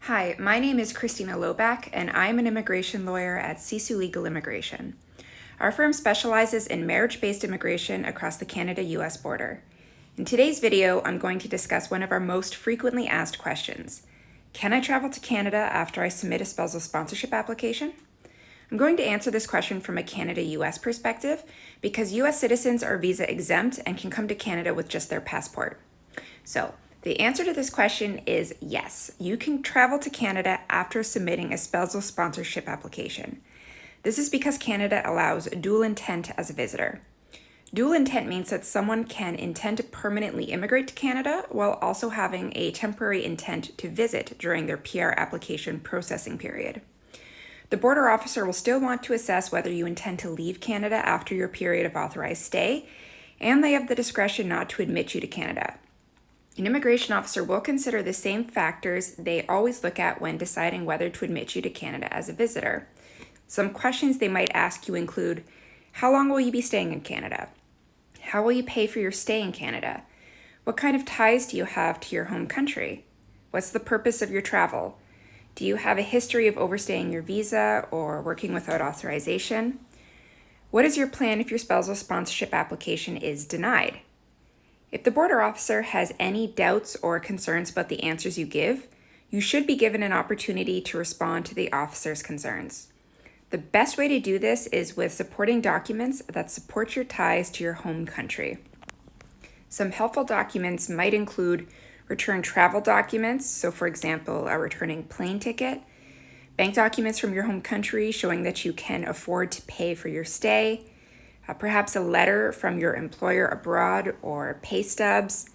Hi, my name is Christina Loback, and I'm an immigration lawyer at Spousal Legal Immigration. Our firm specializes in marriage-based immigration across the Canada-US border. In today's video, I'm going to discuss one of our most frequently asked questions. Can I travel to Canada after I submit a spousal sponsorship application? I'm going to answer this question from a Canada-US perspective because US citizens are visa exempt and can come to Canada with just their passport. So, the answer to this question is yes, you can travel to Canada after submitting a spousal sponsorship application. This is because Canada allows dual intent as a visitor. Dual intent means that someone can intend to permanently immigrate to Canada while also having a temporary intent to visit during their PR application processing period. The border officer will still want to assess whether you intend to leave Canada after your period of authorized stay, and they have the discretion not to admit you to Canada. An immigration officer will consider the same factors they always look at when deciding whether to admit you to Canada as a visitor. Some questions they might ask you include, how long will you be staying in Canada? How will you pay for your stay in Canada? What kind of ties do you have to your home country? What's the purpose of your travel? Do you have a history of overstaying your visa or working without authorization? What is your plan if your spousal sponsorship application is denied? If the border officer has any doubts or concerns about the answers you give, you should be given an opportunity to respond to the officer's concerns. The best way to do this is with supporting documents that support your ties to your home country. Some helpful documents might include return travel documents, so for example, a returning plane ticket, bank documents from your home country showing that you can afford to pay for your stay, perhaps a letter from your employer abroad or pay stubs,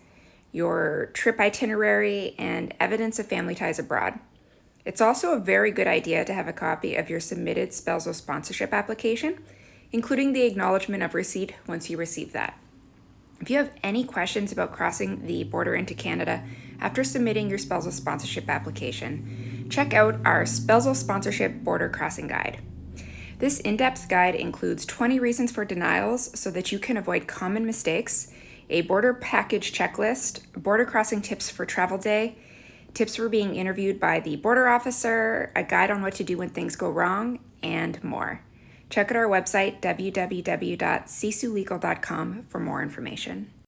your trip itinerary, and evidence of family ties abroad. It's also a very good idea to have a copy of your submitted spousal sponsorship application, including the acknowledgement of receipt once you receive that. If you have any questions about crossing the border into Canada after submitting your spousal sponsorship application, check out our Spousal Sponsorship Border Crossing Guide. This in-depth guide includes 20 reasons for denials so that you can avoid common mistakes, a border package checklist, border crossing tips for travel day, tips for being interviewed by the border officer, a guide on what to do when things go wrong, and more. Check out our website, www.cisulegal.com, for more information.